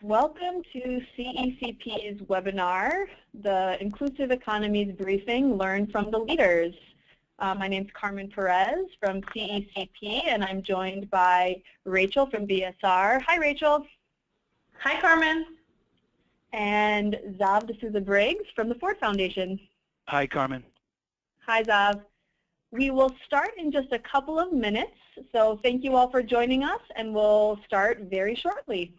Welcome to CECP's webinar, the Inclusive Economies Briefing, Learn from the Leaders. My name is Carmen Perez from CECP, and I'm joined by Racheal from BSR. Hi, Racheal. Hi, Carmen. And Xavier de Souza Briggs from the Ford Foundation. Hi, Carmen. Hi, Xav. We will start in just a couple of minutes, so thank you all for joining us, and we'll start very shortly.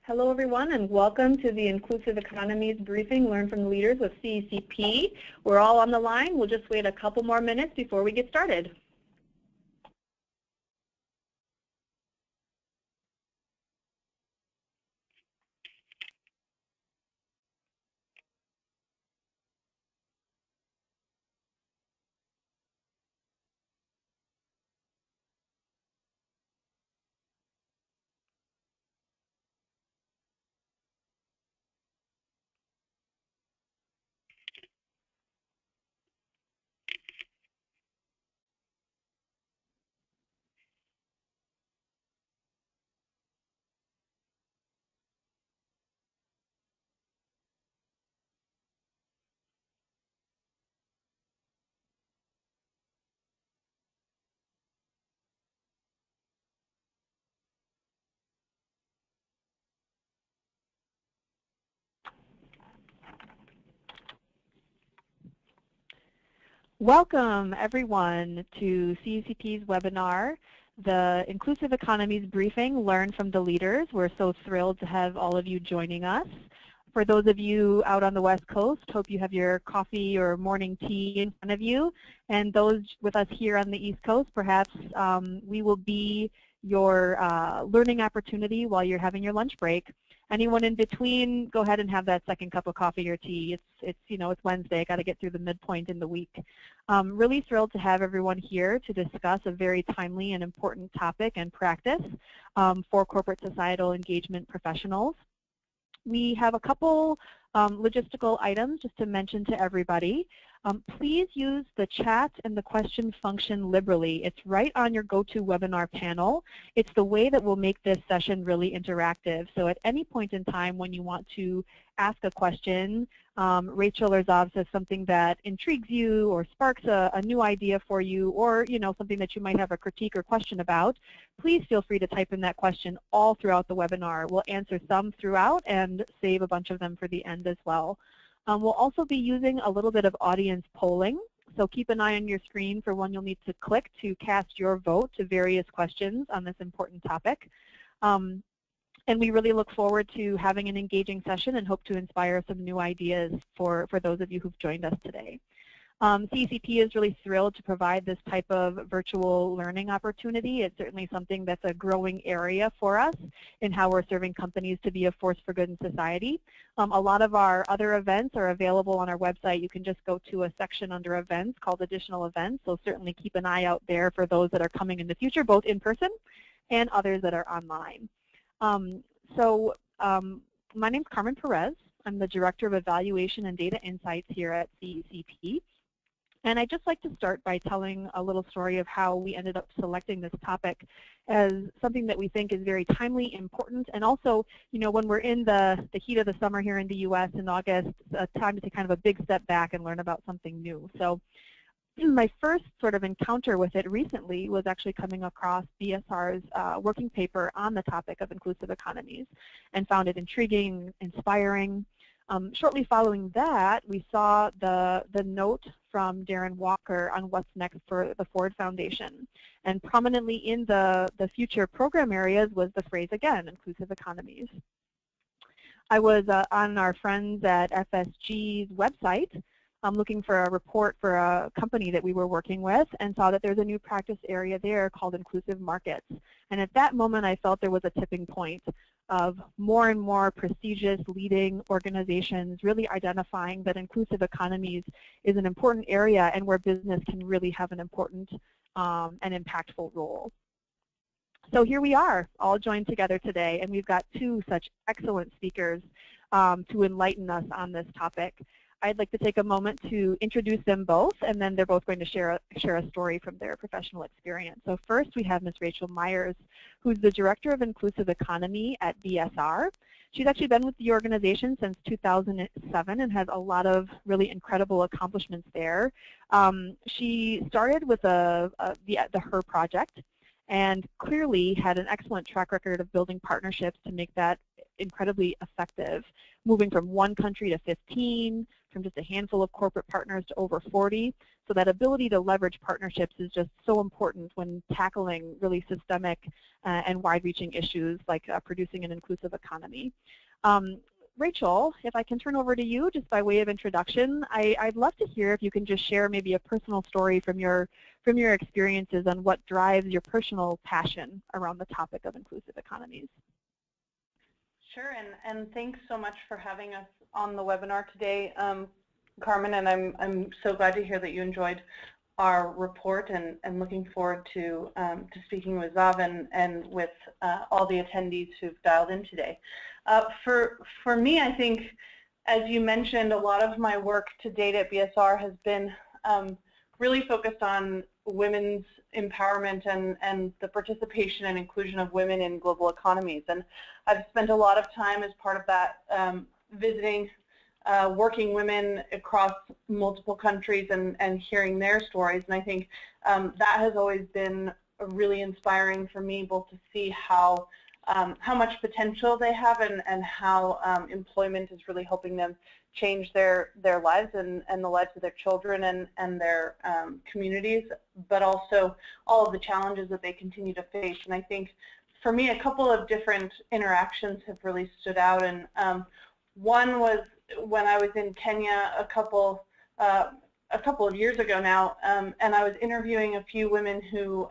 Hello, everyone, and welcome to the Inclusive Economies Briefing, Learn from the Leaders with CECP. We're all on the line. We'll just wait a couple more minutes before we get started. Welcome, everyone, to CECP's webinar, the Inclusive Economies Briefing, Learn from the Leaders. We're so thrilled to have all of you joining us. For those of you out on the West Coast, hope you have your coffee or morning tea in front of you. And those with us here on the East Coast, perhaps we will be your learning opportunity while you're having your lunch break. Anyone in between, go ahead and have that second cup of coffee or tea. It's Wednesday. I got to get through the midpoint in the week. Really thrilled to have everyone here to discuss a very timely and important topic and practice for corporate societal engagement professionals. We have a couple logistical items just to mention to everybody. Please use the chat and the question function liberally. It's right on your GoToWebinar panel. It's the way that will make this session really interactive. So at any point in time when you want to ask a question, Racheal or Xav says something that intrigues you or sparks a new idea for you, or something that you might have a critique or question about, please feel free to type in that question all throughout the webinar. We'll answer some throughout and save a bunch of them for the end as well. We'll also be using a little bit of audience polling, so keep an eye on your screen for when you'll need to click to cast your vote to various questions on this important topic. And we really look forward to having an engaging session and hope to inspire some new ideas for those of you who've joined us today. CECP is really thrilled to provide this type of virtual learning opportunity. It's certainly something that's a growing area for us in how we're serving companies to be a force for good in society. A lot of our other events are available on our website. You can just go to a section under events called additional events, so certainly keep an eye out there for those that are coming in the future, both in person and others that are online. My name is Carmen Perez. I'm the Director of Evaluation and Data Insights here at CECP. And I'd just like to start by telling a little story of how we ended up selecting this topic as something that we think is very timely, important, and also, when we're in the heat of the summer here in the U.S. in August, a time to take kind of a big step back and learn about something new. So my first sort of encounter with it recently was actually coming across BSR's working paper on the topic of inclusive economies, and found it intriguing, inspiring. Shortly following that, we saw the note from Darren Walker on what's next for the Ford Foundation. And prominently in the future program areas was the phrase again, inclusive economies. I was on our friends at FSG's website looking for a report for a company that we were working with and saw that there's a new practice area there called inclusive markets. And at that moment, I felt there was a tipping point of more and more prestigious leading organizations really identifying that inclusive economies is an important area and where business can really have an important and impactful role. So here we are, all joined together today, and we've got two such excellent speakers to enlighten us on this topic. I'd like to take a moment to introduce them both, and then they're both going to share a story from their professional experience. So first, we have Ms. Racheal Meiers, who's the Director of Inclusive Economy at BSR. She's actually been with the organization since 2007 and has a lot of really incredible accomplishments there. She started with the HER project and clearly had an excellent track record of building partnerships to make that incredibly effective, moving from 1 country to 15, from just a handful of corporate partners to over 40. So that ability to leverage partnerships is just so important when tackling really systemic and wide-reaching issues like producing an inclusive economy. Racheal, if I can turn over to you just by way of introduction, I'd love to hear if you can just share maybe a personal story from your experiences on what drives your personal passion around the topic of inclusive economies. Sure, and thanks so much for having us on the webinar today, Carmen, and I'm so glad to hear that you enjoyed our report and looking forward to speaking with Zav and with all the attendees who've dialed in today. For me, I think, as you mentioned, a lot of my work to date at BSR has been really focused on women's empowerment and the participation and inclusion of women in global economies. And I've spent a lot of time as part of that visiting working women across multiple countries and hearing their stories. And I think that has always been really inspiring for me, both to see how much potential they have and how employment is really helping them change their lives and the lives of their children and their communities, but also all of the challenges that they continue to face. And I think for me, a couple of different interactions have really stood out. And one was when I was in Kenya a couple of years ago now, and I was interviewing a few women who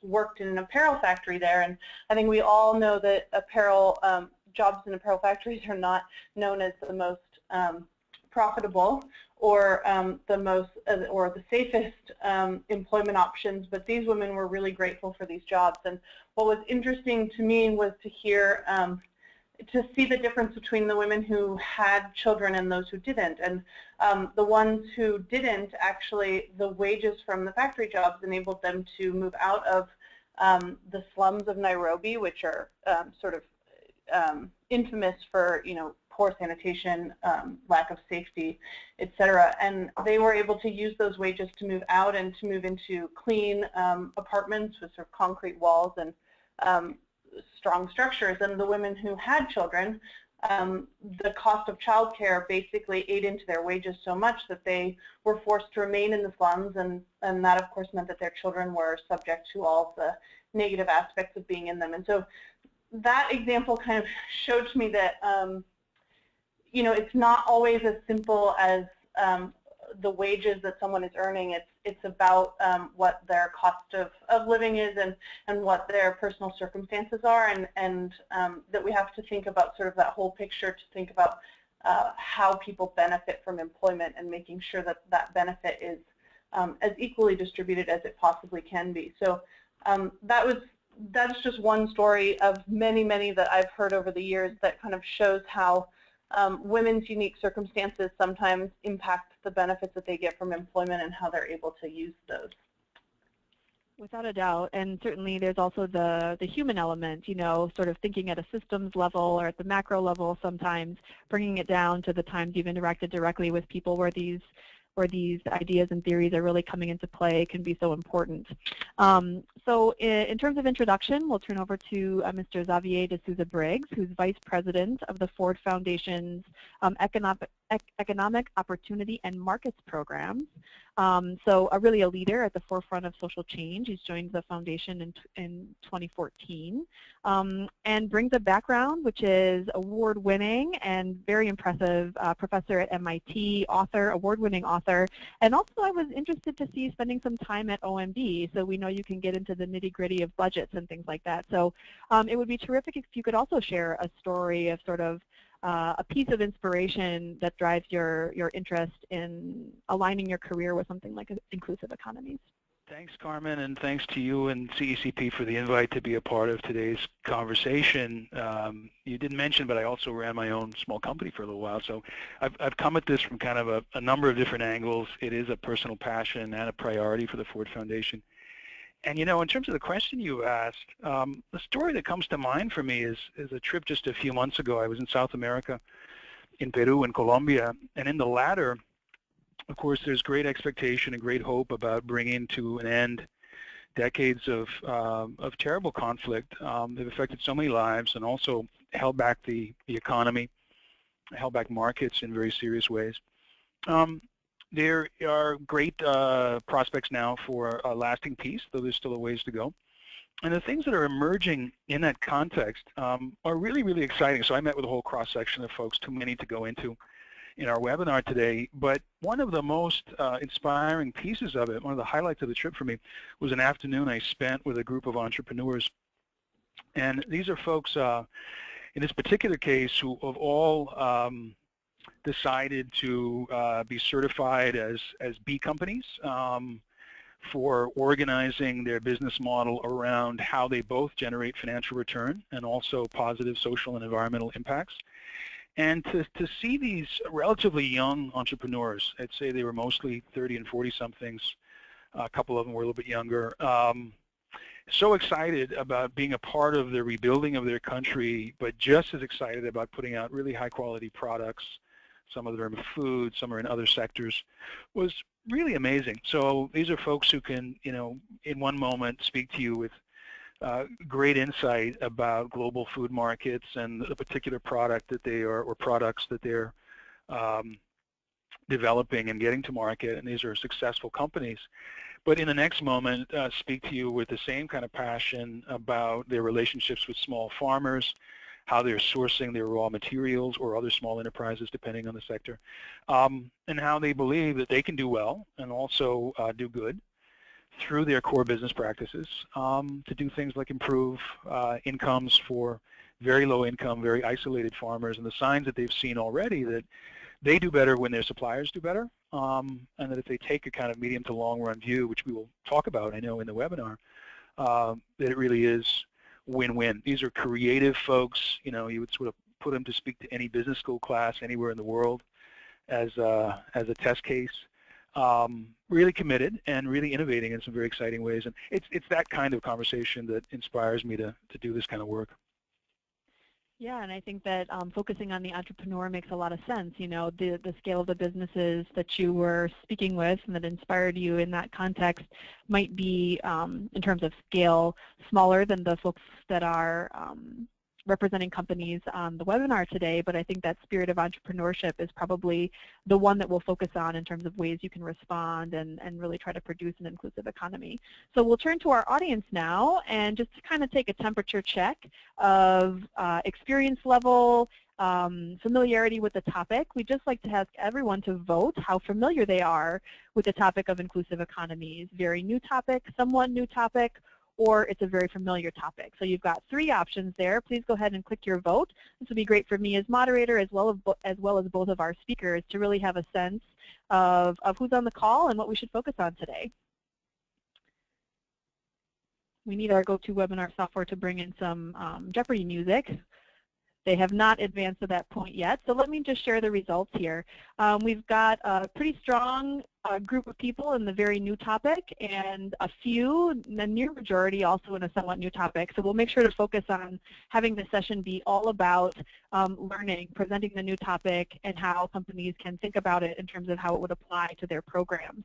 worked in an apparel factory there. And I think we all know that apparel jobs in apparel factories are not known as the most profitable or the safest employment options, but these women were really grateful for these jobs. And what was interesting to me was to hear, to see the difference between the women who had children and those who didn't. And the ones who didn't, actually, the wages from the factory jobs enabled them to move out of the slums of Nairobi, which are sort of infamous for, poor sanitation, lack of safety, etc. And they were able to use those wages to move out and to move into clean apartments with sort of concrete walls and strong structures. And the women who had children, the cost of childcare basically ate into their wages so much that they were forced to remain in the slums, and that of course meant that their children were subject to all of the negative aspects of being in them. And so that example kind of showed to me that it's not always as simple as the wages that someone is earning. It's about what their cost of living is and what their personal circumstances are, and that we have to think about sort of that whole picture, to think about how people benefit from employment and making sure that that benefit is as equally distributed as it possibly can be. So that's just one story of many, many that I've heard over the years that kind of shows how women's unique circumstances sometimes impact the benefits that they get from employment and how they're able to use those. Without a doubt, and certainly there's also the human element, sort of thinking at a systems level or at the macro level sometimes, bringing it down to the times you've interacted directly with people where these these ideas and theories are really coming into play can be so important. So in terms of introduction, we'll turn over to Mr. Xavier de Souza Briggs, who's Vice President of the Ford Foundation's Economic Opportunity and Markets Programs. So really a leader at the forefront of social change. He's joined the foundation in 2014 and brings a background which is award-winning and very impressive professor at MIT, author, award-winning author, and also I was interested to see spending some time at OMB, so we know you can get into the nitty-gritty of budgets and things like that. So it would be terrific if you could also share a story of sort of a piece of inspiration that drives your interest in aligning your career with something like inclusive economies. Thanks, Carmen, and thanks to you and CECP for the invite to be a part of today's conversation. You didn't mention, but I also ran my own small company for a little while, so I've come at this from kind of a number of different angles. It is a personal passion and a priority for the Ford Foundation. And you know, in terms of the question you asked, the story that comes to mind for me is a trip just a few months ago. I was in South America, in Peru and Colombia, and in the latter, of course, there's great expectation and great hope about bringing to an end decades of terrible conflict that affected so many lives and also held back the economy, held back markets in very serious ways. There are great prospects now for a lasting peace, though there's still a ways to go. And the things that are emerging in that context are really, really exciting. So I met with a whole cross-section of folks, too many to go into in our webinar today. But one of the most inspiring pieces of it, one of the highlights of the trip for me, was an afternoon I spent with a group of entrepreneurs. And these are folks, in this particular case, who have all decided to be certified as B companies for organizing their business model around how they both generate financial return and also positive social and environmental impacts. And to see these relatively young entrepreneurs, I'd say they were mostly 30 and 40-somethings, a couple of them were a little bit younger, so excited about being a part of the rebuilding of their country, but just as excited about putting out really high-quality products. Some of them are in food, some are in other sectors, was really amazing. So these are folks who can, you know, in one moment speak to you with great insight about global food markets and the particular product that they are, or products that they're developing and getting to market, and these are successful companies. But in the next moment, speak to you with the same kind of passion about their relationships with small farmers, how they're sourcing their raw materials or other small enterprises, depending on the sector, and how they believe that they can do well and also do good through their core business practices to do things like improve incomes for very low income, very isolated farmers, and the signs that they've seen already that they do better when their suppliers do better, and that if they take a kind of medium to long run view, which we will talk about, I know, in the webinar, that it really is win-win. These are creative folks. You know, you would sort of put them to speak to any business school class anywhere in the world as a test case. Really committed and really innovating in some very exciting ways. And it's that kind of conversation that inspires me to do this kind of work. Yeah, and I think that focusing on the entrepreneur makes a lot of sense. You know, the scale of the businesses that you were speaking with and that inspired you in that context might be, in terms of scale, smaller than the folks that are representing companies on the webinar today, but I think that spirit of entrepreneurship is probably the one that we'll focus on in terms of ways you can respond and really try to produce an inclusive economy. So we'll turn to our audience now and just to kind of take a temperature check of experience level, familiarity with the topic. We'd just like to ask everyone to vote how familiar they are with the topic of inclusive economies. Very new topic, somewhat new topic, or it's a very familiar topic. So you've got 3 options there. Please go ahead and click your vote. This will be great for me as moderator as well as both of our speakers to really have a sense of who's on the call and what we should focus on today. We need our GoToWebinar software to bring in some Jeopardy music. They have not advanced to that point yet, so let me just share the results here. We've got a pretty strong group of people in the very new topic, and a few, the near majority, also in a somewhat new topic. So we'll make sure to focus on having this session be all about learning, presenting the new topic, and how companies can think about it in terms of how it would apply to their programs.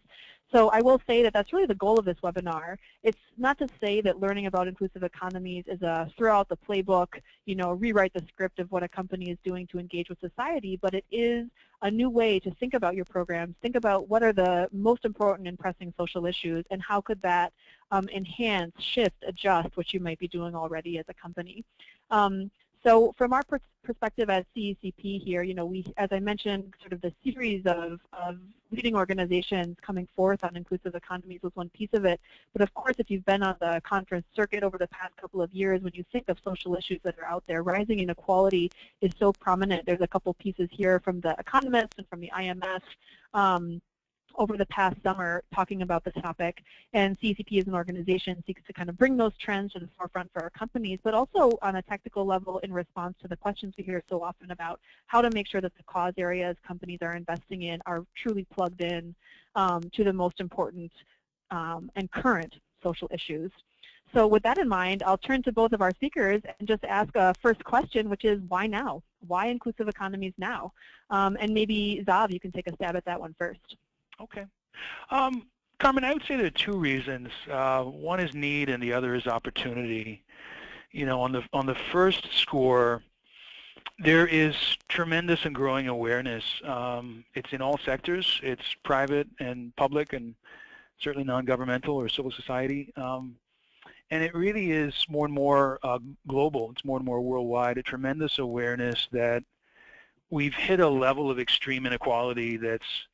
So I will say that that's really the goal of this webinar. It's not to say that learning about inclusive economies is a throw out the playbook, you know, rewrite the script of what a company is doing to engage with society, but it is a new way to think about your programs, think about what are the most important and pressing social issues, and how could that enhance, shift, adjust what you might be doing already as a company. So from our perspective as CECP here, you know, we, as I mentioned, sort of the series of leading organizations coming forth on inclusive economies was one piece of it. But of course, if you've been on the conference circuit over the past couple of years, when you think of social issues that are out there, rising inequality is so prominent. There's a couple pieces here from the Economists and from the IMF over the past summer talking about this topic, and CECP as an organization seeks to kind of bring those trends to the forefront for our companies, but also on a technical level in response to the questions we hear so often about how to make sure that the cause areas companies are investing in are truly plugged in to the most important and current social issues. So with that in mind, I'll turn to both of our speakers and just ask a first question, which is why now? Why inclusive economies now? And maybe Xav, you can take a stab at that one first. Okay. Carmen, I would say there are two reasons. One is need and the other is opportunity. You know, on the first score, there is tremendous and growing awareness. It's in all sectors. It's private and public and certainly non-governmental or civil society. And it really is more and more global. It's more and more worldwide, a tremendous awareness that we've hit a level of extreme inequality that's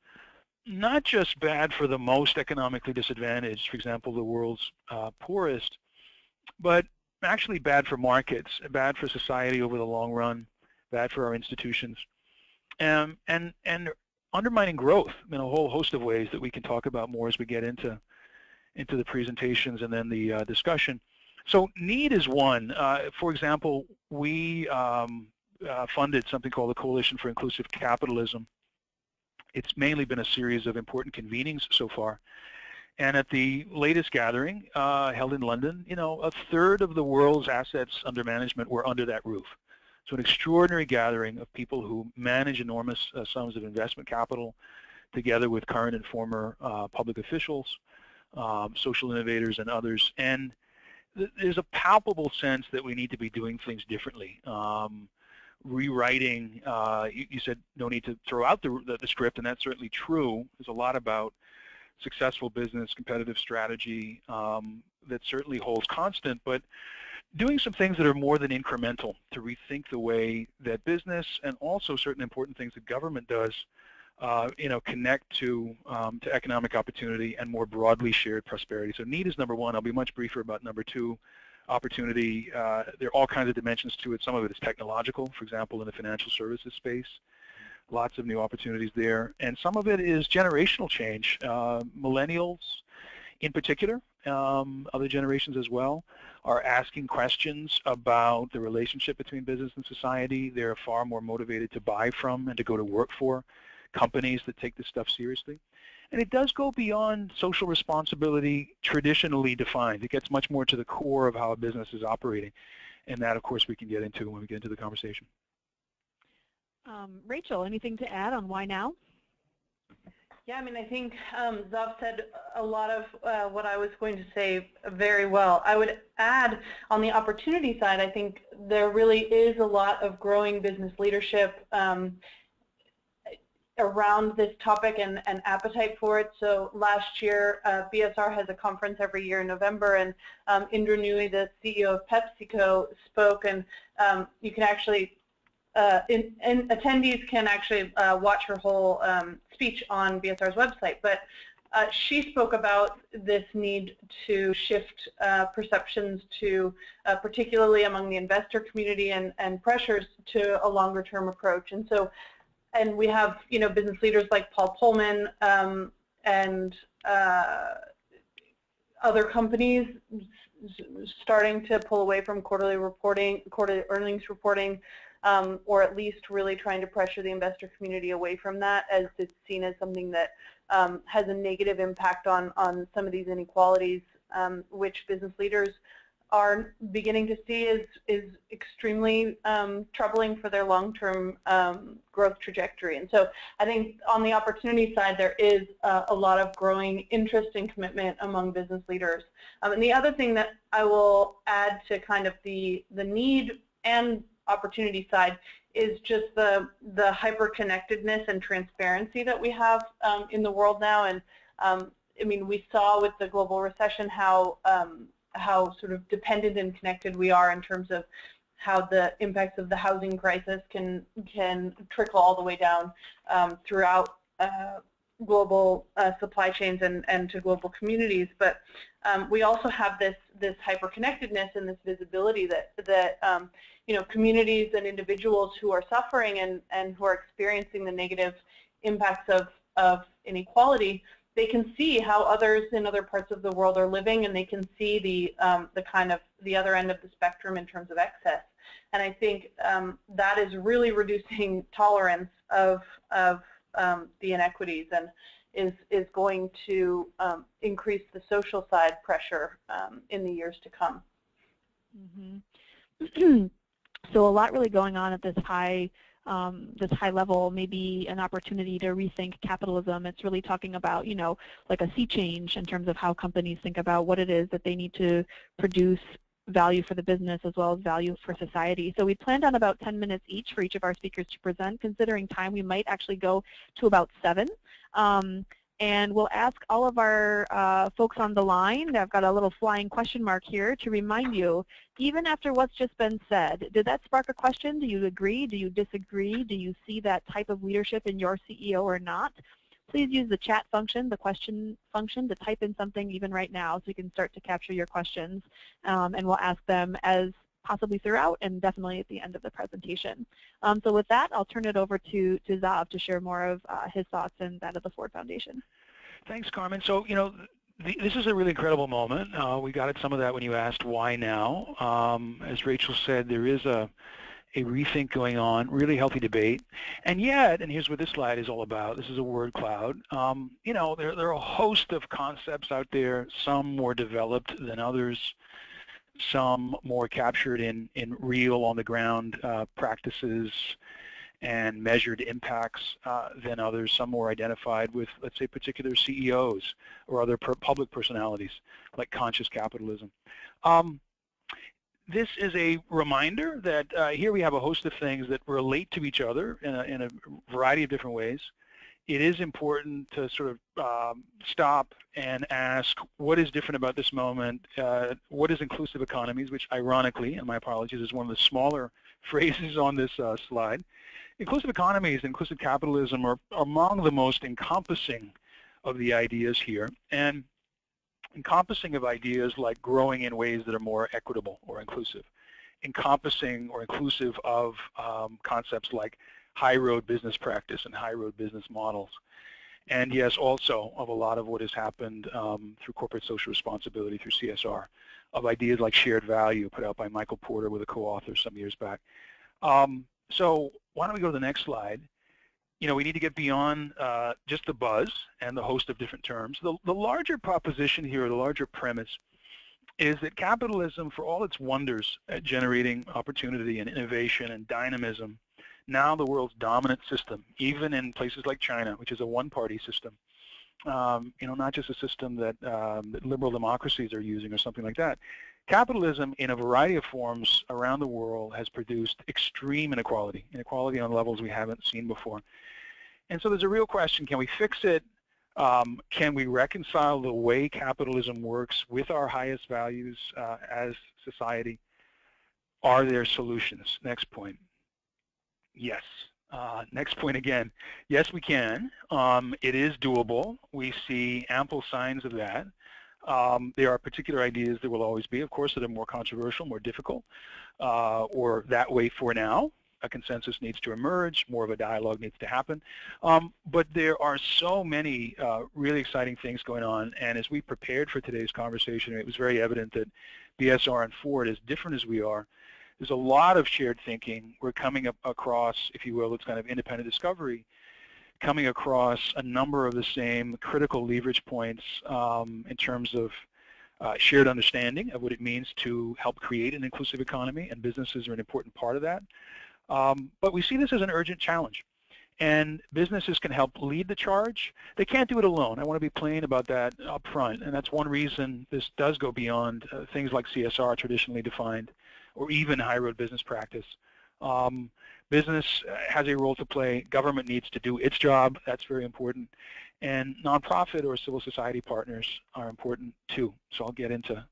not just bad for the most economically disadvantaged, for example, the world's poorest, but actually bad for markets, bad for society over the long run, bad for our institutions, and undermining growth in a whole host of ways that we can talk about more as we get into the presentations and then the discussion. So need is one. For example, we funded something called the Coalition for Inclusive Capitalism. It's mainly been a series of important convenings so far. And at the latest gathering held in London, you know, a third of the world's assets under management were under that roof. So an extraordinary gathering of people who manage enormous sums of investment capital together with current and former public officials, social innovators and others. And there's a palpable sense that we need to be doing things differently. Rewriting, you said no need to throw out the script, and that's certainly true. There's a lot about successful business, competitive strategy that certainly holds constant, but doing some things that are more than incremental to rethink the way that business and also certain important things that government does, you know, connect to economic opportunity and more broadly shared prosperity. So need is number one. I'll be much briefer about number two. Opportunity, there are all kinds of dimensions to it. Some of it is technological, for example, in the financial services space. Lots of new opportunities there. And some of it is generational change. Millennials in particular, other generations as well, are asking questions about the relationship between business and society. They're far more motivated to buy from and to go to work for companies that take this stuff seriously. And it does go beyond social responsibility traditionally defined. It gets much more to the core of how a business is operating. And that, of course, we can get into when we get into the conversation. Racheal, anything to add on why now? Yeah, I mean, I think Xav said a lot of what I was going to say very well. I would add on the opportunity side, I think there really is a lot of growing business leadership around this topic and appetite for it. So last year, BSR has a conference every year in November, and Indra Nooyi, the CEO of PepsiCo, spoke, and you can actually, attendees can actually watch her whole speech on BSR's website. But she spoke about this need to shift perceptions to, particularly among the investor community, and pressures to a longer-term approach. And so, and we have, you know, business leaders like Paul Pullman and other companies starting to pull away from quarterly earnings reporting, or at least really trying to pressure the investor community away from that, as it's seen as something that has a negative impact on some of these inequalities, which business leaders are beginning to see is extremely troubling for their long-term growth trajectory. And so I think on the opportunity side, there is a lot of growing interest and commitment among business leaders. And the other thing that I will add to kind of the need and opportunity side is just the hyper-connectedness and transparency that we have in the world now. And I mean, we saw with the global recession how sort of dependent and connected we are in terms of how the impacts of the housing crisis can trickle all the way down throughout global supply chains and to global communities. But we also have this hyper-connectedness and this visibility that you know, communities and individuals who are suffering and who are experiencing the negative impacts of inequality, they can see how others in other parts of the world are living, and they can see the kind of the other end of the spectrum in terms of excess. And I think that is really reducing tolerance of the inequities, and is going to increase the social side pressure in the years to come. Mm-hmm. So a lot really going on at this high level, maybe an opportunity to rethink capitalism. It's really talking about, you know, like a sea change in terms of how companies think about what it is that they need to produce value for the business as well as value for society. So we planned on about 10 minutes each for each of our speakers to present. Considering time, we might actually go to about 7. And we'll ask all of our folks on the line, I've got a little flying question mark here, to remind you, even after what's just been said, did that spark a question? Do you agree? Do you disagree? Do you see that type of leadership in your CEO or not? Please use the chat function, the question function, to type in something even right now so we can start to capture your questions. And we'll ask them as possibly throughout and definitely at the end of the presentation. So with that, I'll turn it over to Xav to share more of his thoughts and that of the Ford Foundation. Thanks, Carmen. So, you know, this is a really incredible moment. We got at some of that when you asked why now. As Racheal said, there is a rethink going on, really healthy debate. And yet, and here's what this slide is all about, this is a word cloud. You know, there are a host of concepts out there, some more developed than others, some more captured in real on-the-ground practices and measured impacts than others, some more identified with, let's say, particular CEOs or other public personalities, like conscious capitalism. This is a reminder that here we have a host of things that relate to each other in a variety of different ways. It is important to sort of stop and ask what is different about this moment, what is inclusive economies, which ironically, and my apologies, is one of the smaller phrases on this slide. Inclusive economies and inclusive capitalism are among the most encompassing of the ideas here, and encompassing of ideas like growing in ways that are more equitable or inclusive, encompassing or inclusive of concepts like high road business practice and high road business models. And yes, also of a lot of what has happened through corporate social responsibility, through CSR, of ideas like shared value put out by Michael Porter with a co-author some years back. So why don't we go to the next slide? You know, we need to get beyond just the buzz and the host of different terms. The larger proposition here, or the larger premise, is that capitalism, for all its wonders at generating opportunity and innovation and dynamism, now the world's dominant system, even in places like China, which is a one-party system, you know, not just a system that liberal democracies are using or something like that. Capitalism, in a variety of forms around the world, has produced extreme inequality, inequality on levels we haven't seen before. And so there's a real question: can we fix it? Can we reconcile the way capitalism works with our highest values as society? Are there solutions? Next point. Yes. Next point again. Yes, we can. It is doable. We see ample signs of that. There are particular ideas that will always be, of course, that are more controversial, more difficult, or that way for now. A consensus needs to emerge, more of a dialogue needs to happen. But there are so many really exciting things going on, and as we prepared for today's conversation, it was very evident that BSR and Ford, as different as we are, there's a lot of shared thinking. We're coming up across, if you will, it's kind of independent discovery coming across a number of the same critical leverage points in terms of shared understanding of what it means to help create an inclusive economy, and businesses are an important part of that. But we see this as an urgent challenge, and businesses can help lead the charge. They can't do it alone. I want to be plain about that up front, and that's one reason this does go beyond things like CSR traditionally defined, or even high road business practice. Business has a role to play. Government needs to do its job. That's very important. And nonprofit or civil society partners are important too. So I'll get into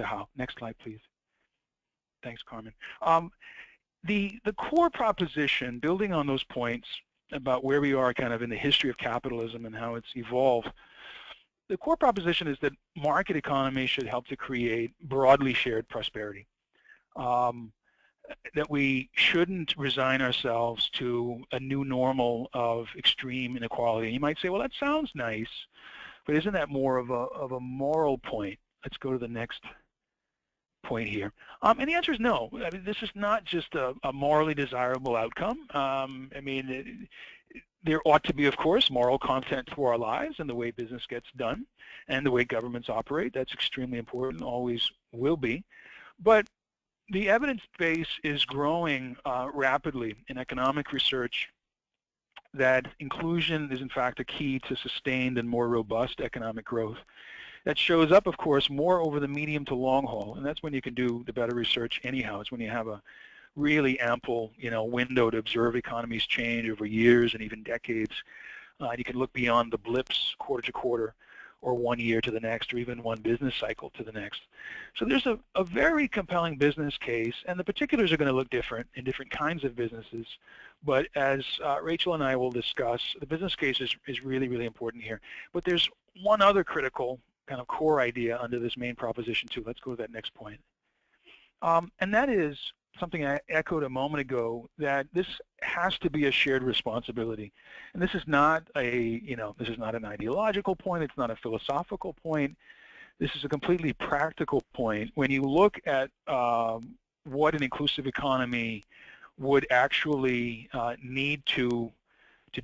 how. Next slide, please. Thanks, Carmen. The core proposition, building on those points about where we are kind of in the history of capitalism and how it's evolved, the core proposition is that market economy should help to create broadly shared prosperity. That we shouldn't resign ourselves to a new normal of extreme inequality. You might say, well, that sounds nice, but isn't that more of a moral point? Let's go to the next point here. And the answer is no. I mean, this is not just a morally desirable outcome. I mean, there ought to be, of course, moral content to our lives and the way business gets done and the way governments operate. That's extremely important, always will be. But the evidence base is growing rapidly in economic research that inclusion is in fact a key to sustained and more robust economic growth. That shows up, of course, more over the medium to long haul, and that's when you can do the better research anyhow. It's when you have a really ample, window to observe economies change over years and even decades. You can look beyond the blips quarter to quarter, or 1 year to the next, or even one business cycle to the next. So there's a very compelling business case, and the particulars are going to look different in different kinds of businesses. But as Racheal and I will discuss, the business case is really, really important here. But there's one other critical kind of core idea under this main proposition too. Let's go to that next point. And that is something I echoed a moment ago, that this has to be a shared responsibility. And this is not this is not an ideological point, it's not a philosophical point. This is a completely practical point. When you look at what an inclusive economy would actually need to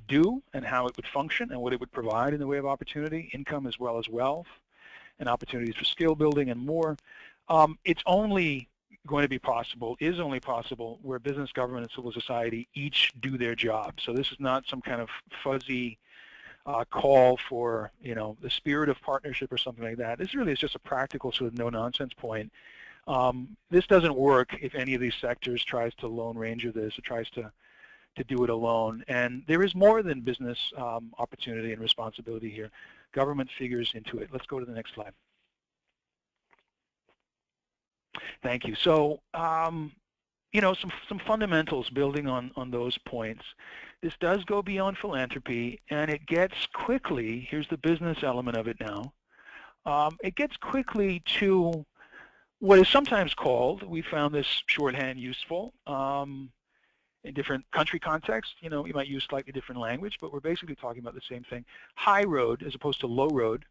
do and how it would function and what it would provide in the way of opportunity, income as well as wealth, and opportunities for skill building and more, it's only going to be possible, is only possible, where business, government, and civil society each do their job. So this is not some kind of fuzzy call for, the spirit of partnership or something like that. This really is just a practical sort of no-nonsense point. This doesn't work if any of these sectors tries to Lone Ranger this or tries to do it alone. And there is more than business opportunity and responsibility here. Government figures into it. Let's go to the next slide. Thank you. So, some fundamentals building on those points. This does go beyond philanthropy, and it gets quickly, here's the business element of it now, it gets quickly to what is sometimes called, we found this shorthand useful, in different country contexts, you might use slightly different language, but we're basically talking about the same thing. High road as opposed to low road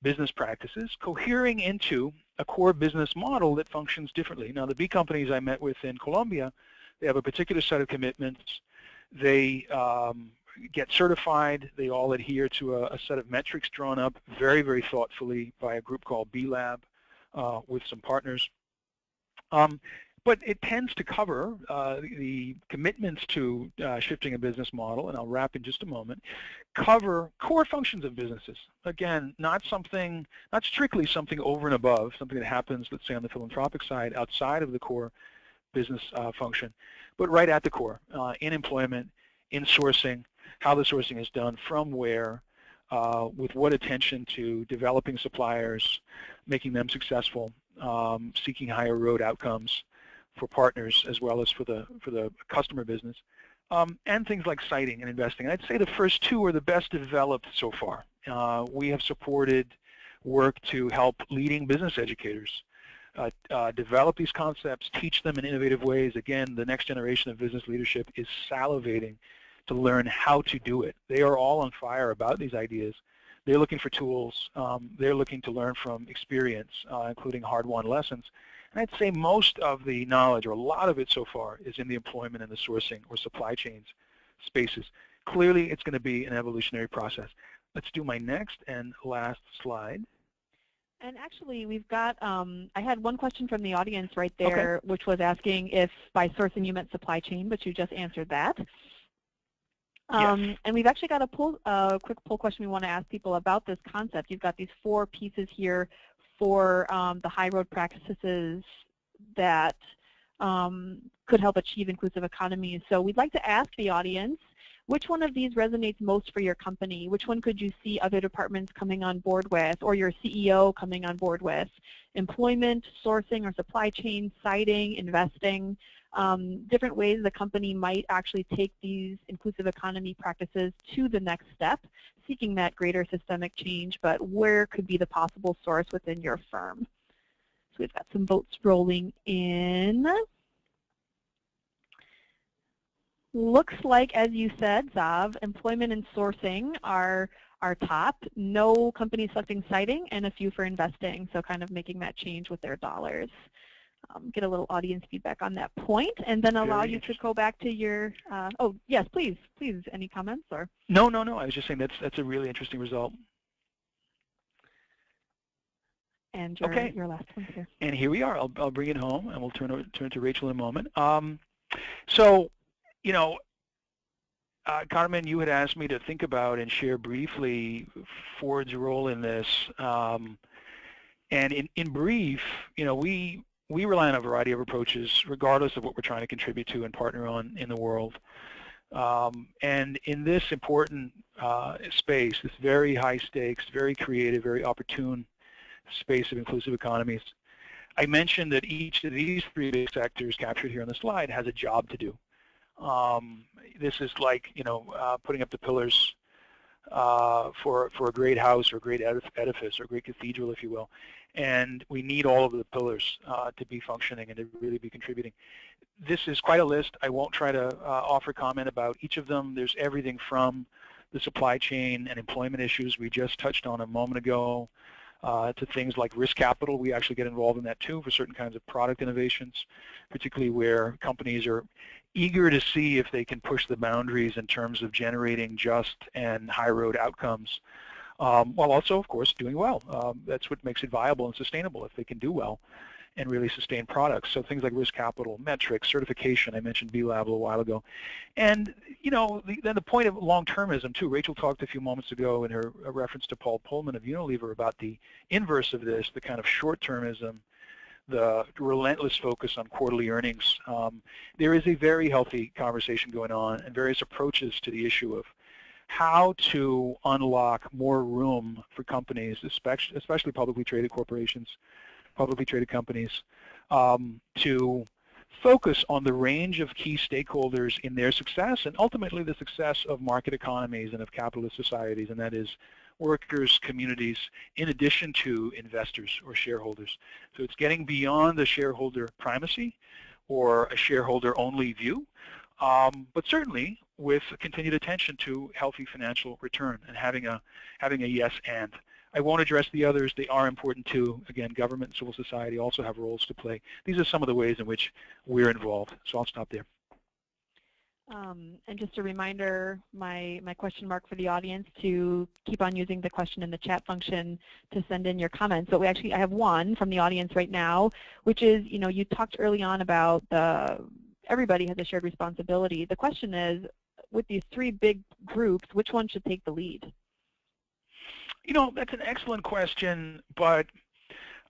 business practices, cohering into a core business model that functions differently. Now, the B companies I met with in Colombia, they have a particular set of commitments. They get certified. They all adhere to a set of metrics drawn up very, very thoughtfully by a group called B Lab with some partners. But it tends to cover the commitments to shifting a business model, and I'll wrap in just a moment, cover core functions of businesses. Again, not strictly something over and above, something that happens, let's say, on the philanthropic side outside of the core business function, but right at the core, in employment, in sourcing, how the sourcing is done, from where, with what attention to developing suppliers, making them successful, seeking higher road outcomes for partners as well as for the customer business, and things like siting and investing. I'd say the first two are the best developed so far. We have supported work to help leading business educators develop these concepts, teach them in innovative ways. Again, the next generation of business leadership is salivating to learn how to do it. They are all on fire about these ideas. They're looking for tools. They're looking to learn from experience, including hard-won lessons. And I'd say most of the knowledge, or a lot of it so far, is in the employment and the sourcing or supply chains spaces. clearly it's going to be an evolutionary process. Let's do my next and last slide. And actually, we've got, I had one question from the audience right there, okay, which was asking if by sourcing you meant supply chain, but you just answered that. Yes. And we've actually got a quick poll question we want to ask people about this concept. You've got these 4 pieces here for the high road practices that could help achieve inclusive economies. So we'd like to ask the audience, which one of these resonates most for your company? Which one could you see other departments coming on board with, or your CEO coming on board with? Employment, sourcing or supply chain, siting, investing, different ways the company might actually take these inclusive economy practices to the next step, seeking that greater systemic change, but where could be the possible source within your firm? So we've got some votes rolling in. Looks like, as you said, Xav, employment and sourcing are top. No companies selecting siting, and a few for investing, so kind of making that change with their dollars. Get a little audience feedback on that point, and then allow you to go back to your, oh, yes, please, any comments? Or No, I was just saying that's a really interesting result. And your last one here. And here we are. I'll bring it home, and we'll turn to Racheal in a moment. So, you know, Carmen, you had asked me to think about and share briefly Ford's role in this. And in brief, you know, we rely on a variety of approaches, regardless of what we're trying to contribute to and partner on in the world. And in this important space, this very high stakes, very creative, very opportune space of inclusive economies, I mentioned that each of these 3 big sectors captured here on the slide has a job to do. This is like, you know, putting up the pillars for a great house or a great edifice or a great cathedral, if you will. And we need all of the pillars to be functioning and to really be contributing. This is quite a list. I won't try to offer comment about each of them. There's everything from the supply chain and employment issues we just touched on a moment ago, to things like risk capital. We actually get involved in that too for certain kinds of product innovations, particularly where companies are eager to see if they can push the boundaries in terms of generating just and high road outcomes, while also, of course, doing well. That's what makes it viable and sustainable, if they can do well and really sustain products. So things like risk capital, metrics, certification. I mentioned B-Lab a little while ago. And, you know, then the point of long-termism, too. Racheal talked a few moments ago in her reference to Paul Pullman of Unilever about the inverse of this, the kind of short-termism, the relentless focus on quarterly earnings. There is a very healthy conversation going on and various approaches to the issue of how to unlock more room for companies, especially publicly traded corporations, publicly traded companies, to focus on the range of key stakeholders in their success and ultimately the success of market economies and of capitalist societies, and that is workers, communities, in addition to investors or shareholders. So it's getting beyond the shareholder primacy or a shareholder-only view, but certainly with continued attention to healthy financial return and having a yes and. I won't address the others. They are important too. Again, government and civil society also have roles to play. These are some of the ways in which we're involved. So I'll stop there. And just a reminder, my question mark for the audience to keep on using the question in the chat function to send in your comments. But I have one from the audience right now, which is, you know, you talked early on about everybody has a shared responsibility. The question is, with these 3 big groups, which one should take the lead? You know, that's an excellent question, but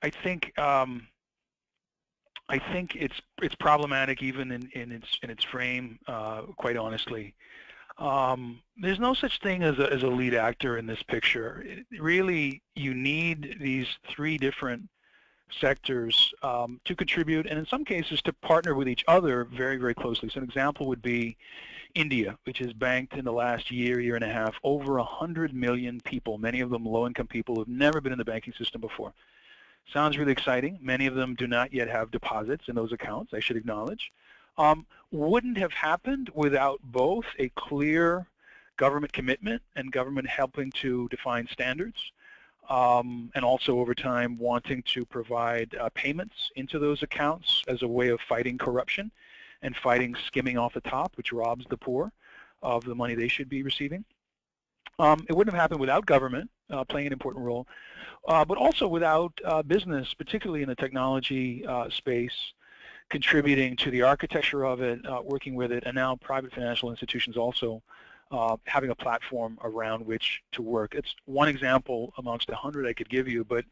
I think it's problematic even in its frame. Quite honestly, there's no such thing as a lead actor in this picture. Really, you need these 3 different sectors to contribute, and in some cases to partner with each other very, very closely. So an example would be India, which has banked in the last year and a half, over 100 million people, many of them low-income people who have never been in the banking system before. Sounds really exciting. Many of them do not yet have deposits in those accounts, I should acknowledge. Wouldn't have happened without both a clear government commitment and government helping to define standards, and also over time wanting to provide payments into those accounts as a way of fighting corruption and fighting skimming off the top, which robs the poor. of the money they should be receiving. It wouldn't have happened without government playing an important role, but also without business, particularly in the technology space, contributing to the architecture of it, working with it, and now private financial institutions also having a platform around which to work. It's one example amongst 100 I could give you, but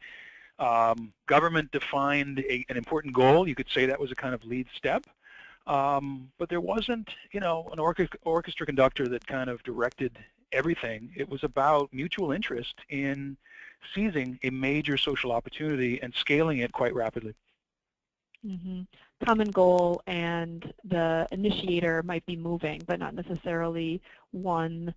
government defined an important goal. You could say that was a kind of lead step, but there wasn't, an orchestra conductor that kind of directed everything. It was about mutual interest in seizing a major social opportunity and scaling it quite rapidly. Mm-hmm. Common goal, and the initiator might be moving, but not necessarily one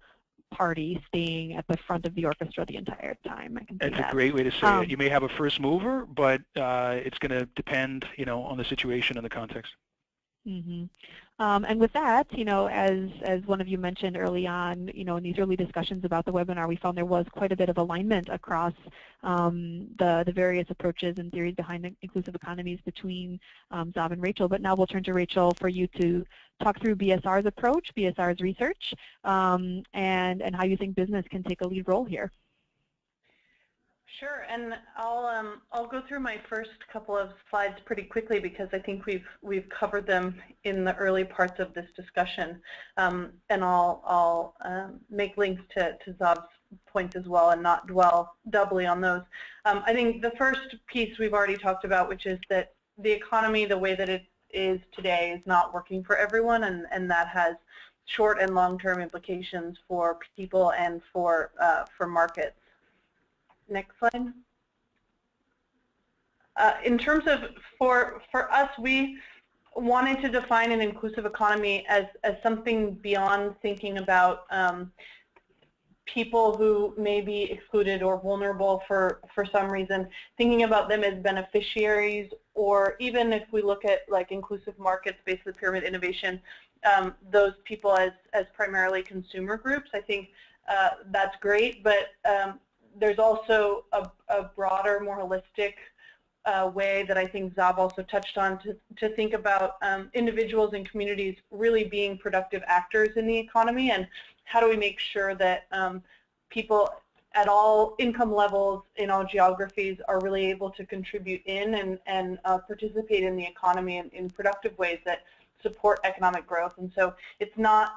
party staying at the front of the orchestra the entire time. I can see That's a great way to say it. You may have a first mover, but it's going to depend, on the situation and the context. Mm-hmm. And with that, as one of you mentioned early on, in these early discussions about the webinar, we found there was quite a bit of alignment across the various approaches and theories behind the inclusive economies between Xav and Racheal. But now we'll turn to Racheal for you to talk through BSR's approach, BSR's research, and how you think business can take a lead role here. Sure, and I'll go through my first couple of slides pretty quickly because I think we've covered them in the early parts of this discussion, and I'll make links to Xav's points as well and not dwell doubly on those. I think the first piece we've already talked about, which is that the economy, the way that it is today, is not working for everyone, and that has short and long-term implications for people and for markets. Next slide. In terms of, for us, we wanted to define an inclusive economy as something beyond thinking about people who may be excluded or vulnerable for some reason, thinking about them as beneficiaries, or even if we look at like inclusive markets, base of the pyramid innovation, those people as primarily consumer groups. I think that's great, but there's also a broader, more holistic way that I think Xav also touched on to think about individuals and communities really being productive actors in the economy, and how do we make sure that people at all income levels, in all geographies, are really able to contribute in and participate in the economy in productive ways that support economic growth. And so it's not,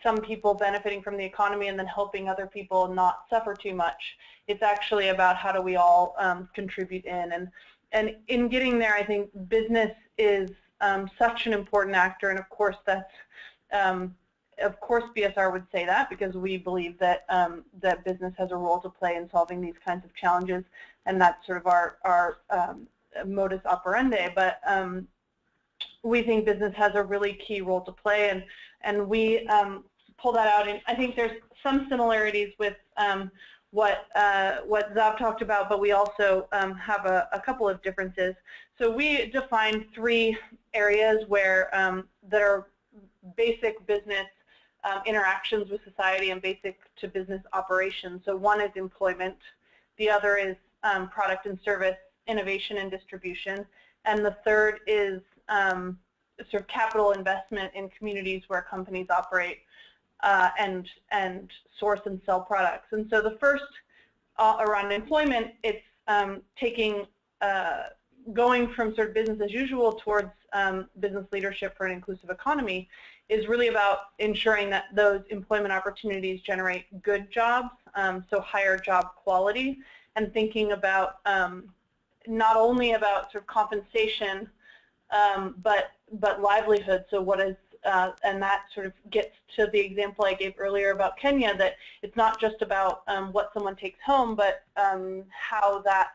some people benefiting from the economy and then helping other people not suffer too much. It's actually about how do we all contribute in. And in getting there, I think business is such an important actor, and of course that's, of course BSR would say that, because we believe that that business has a role to play in solving these kinds of challenges, and that's sort of our modus operandi. But we think business has a really key role to play, and we pull that out. And I think there's some similarities with what Xav talked about, but we also have a couple of differences. So we defined 3 areas where that are basic business interactions with society and basic to business operations. So one is employment, the other is product and service innovation and distribution, and the third is sort of capital investment in communities where companies operate and source and sell products. And so the first around employment, it's going from sort of business as usual towards business leadership for an inclusive economy, is really about ensuring that those employment opportunities generate good jobs, so higher job quality, and thinking about not only about sort of compensation, but livelihood. So what is, and that sort of gets to the example I gave earlier about Kenya, that it's not just about what someone takes home, but how that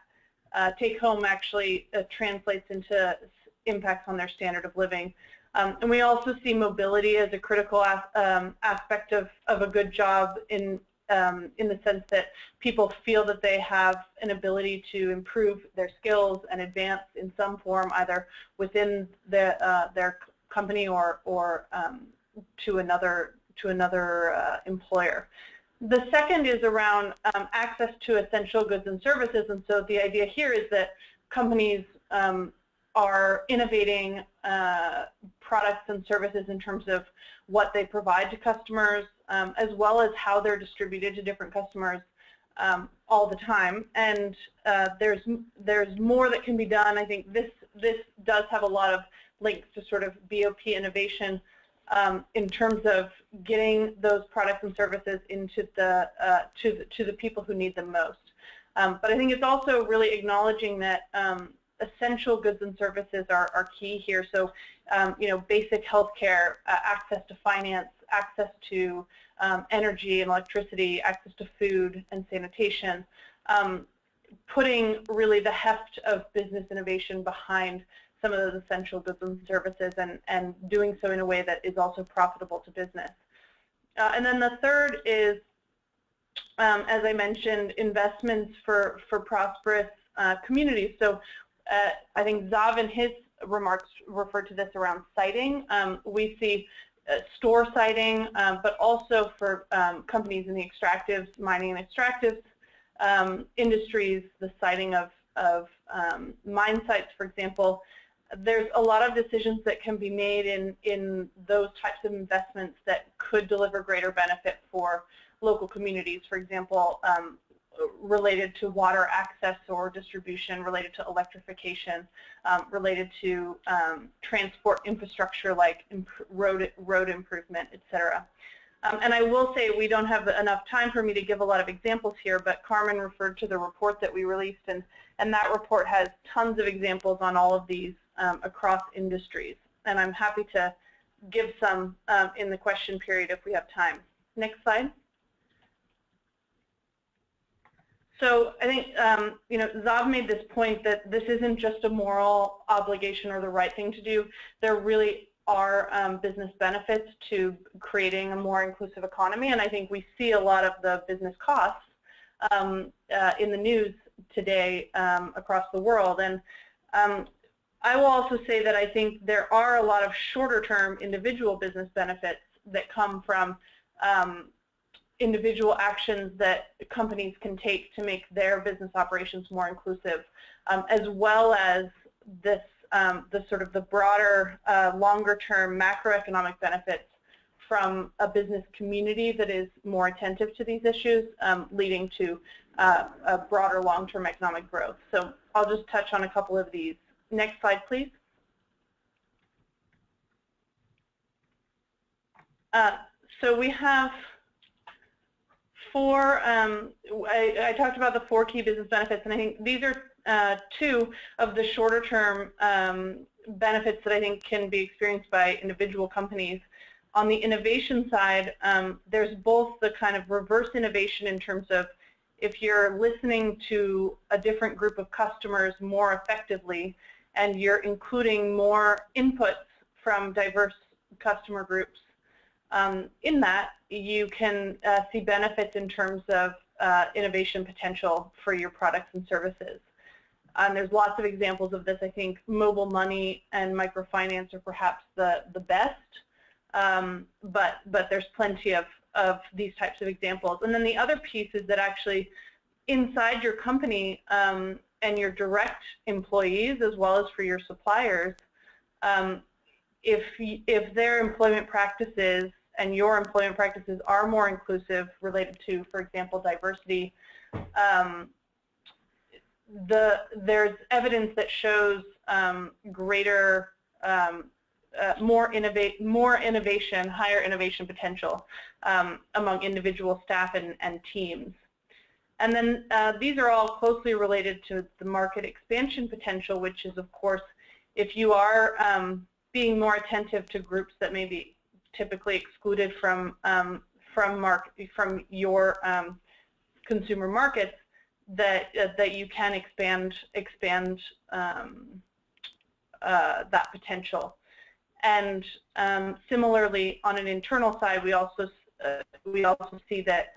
take home actually translates into impacts on their standard of living. And we also see mobility as a critical aspect of a good job in the sense that people feel that they have an ability to improve their skills and advance in some form, either within their company or to another employer. The second is around access to essential goods and services, and so the idea here is that companies are innovating products and services in terms of what they provide to customers, as well as how they're distributed to different customers all the time. And there's more that can be done. I think this does have a lot of links to sort of BOP innovation in terms of getting those products and services into the to the people who need them most. But I think it's also really acknowledging that essential goods and services are key here. So, you know, basic healthcare, access to finance, access to energy and electricity, access to food and sanitation, putting really the heft of business innovation behind some of those essential goods and services, and doing so in a way that is also profitable to business. And then the third is, as I mentioned, investments for prosperous communities. So I think Xav in his remarks referred to this around siting. We see store siting, but also for companies in the extractives, mining and extractives industries, the siting of mine sites, for example. There's a lot of decisions that can be made in those types of investments that could deliver greater benefit for local communities, for example, related to water access or distribution, related to electrification, related to transport infrastructure like road improvement, etc. And I will say we don't have enough time for me to give a lot of examples here, but Carmen referred to the report that we released, and that report has tons of examples on all of these across industries. And I'm happy to give some in the question period if we have time. Next slide. So I think, you know, Xav made this point that this isn't just a moral obligation or the right thing to do. There really are business benefits to creating a more inclusive economy, and I think we see a lot of the business costs in the news today across the world. And I will also say that I think there are a lot of shorter-term individual business benefits that come from individual actions that companies can take to make their business operations more inclusive, as well as this, the sort of the broader, longer-term macroeconomic benefits from a business community that is more attentive to these issues, leading to a broader long-term economic growth. So I'll just touch on a couple of these. Next slide, please. So we have four, I talked about the 4 key business benefits, and I think these are 2 of the shorter term benefits that I think can be experienced by individual companies. On the innovation side, there's both the kind of reverse innovation in terms of if you're listening to a different group of customers more effectively and you're including more inputs from diverse customer groups, in that you can see benefits in terms of innovation potential for your products and services. There's lots of examples of this. I think mobile money and microfinance are perhaps the best, but there's plenty of these types of examples. And then the other piece is that actually inside your company and your direct employees, as well as for your suppliers, if their employment practices and your employment practices are more inclusive related to, for example, diversity, there's evidence that shows greater, more innovation, higher innovation potential among individual staff and teams. And then these are all closely related to the market expansion potential, which is, of course, if you are being more attentive to groups that may be typically excluded from your consumer markets, that you can expand that potential. And similarly, on an internal side, we also see that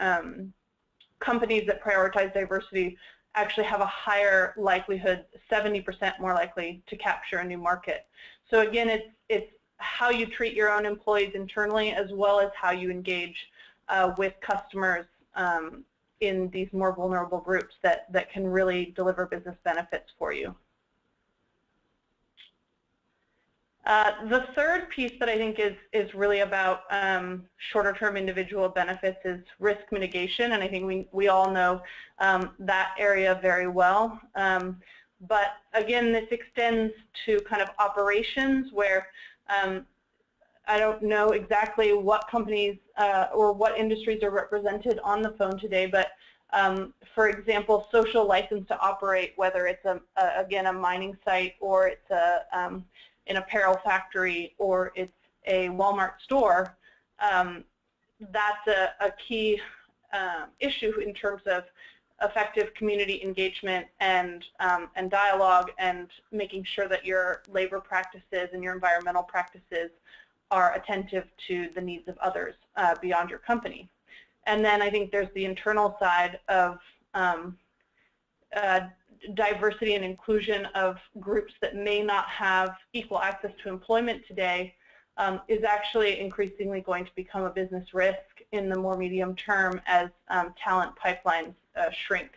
companies that prioritize diversity actually have a higher likelihood, 70% more likely to capture a new market. So again, it's how you treat your own employees internally, as well as how you engage with customers in these more vulnerable groups that can really deliver business benefits for you. The third piece that I think is really about shorter-term individual benefits is risk mitigation, and I think we all know that area very well. But again, this extends to kind of operations where I don't know exactly what companies or what industries are represented on the phone today, but for example, social license to operate, whether it's again a mining site or it's an apparel factory or it's a Walmart store, that's a key issue in terms of effective community engagement and dialogue, and making sure that your labor practices and your environmental practices are attentive to the needs of others beyond your company. And then I think there's the internal side of diversity and inclusion of groups that may not have equal access to employment today is actually increasingly going to become a business risk in the more medium term as talent pipelines shrink.